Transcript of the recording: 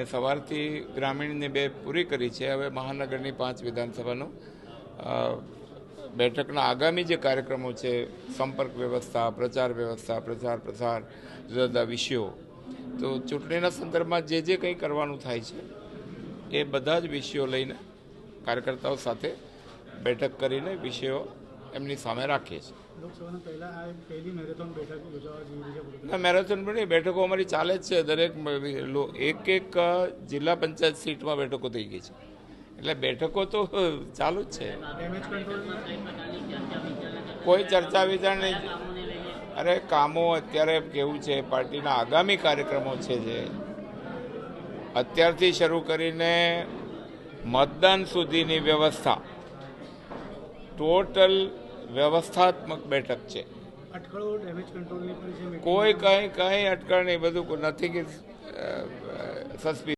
સવારથી ગ્રામીણની 2 પૂરી કરી છે. હવે મહાનગરની 5 વિધાનસભાનો બેઠકના આગામી જે કાર્યક્રમો છે, સંપર્ક વ્યવસ્થા, પ્રચાર વ્યવસ્થા, પ્રચાર પ્રસાર, જુદા જુદા વિષયો, તો ચૂંટણીના સંદર્ભમાં જે કંઈ કરવાનું થાય છે એ બધા જ વિષયો લઈને કાર્યકર્તાઓ સાથે બેઠક કરીને વિષયો એમની સામે રાખીએ છીએ. મેરેથોન પણ બેઠકો અમારી ચાલે જ છે. દરેક એક જિલ્લા પંચાયત સીટમાં બેઠકો થઈ ગઈ છે, એટલે બેઠકો તો ચાલુ જ છે. કોઈ ચર્ચા વિચારણા નહીં. અરે કામો અત્યારે કેવું છે, પાર્ટીના આગામી કાર્યક્રમો છે જે અત્યારથી શરૂ કરીને મતદાન સુધીની વ્યવસ્થા, ટોટલ વ્યવસ્થાત્મક બેઠક છે. કોઈ કંઈ અટકળ નહીં, બધું નથી કે સસ્પી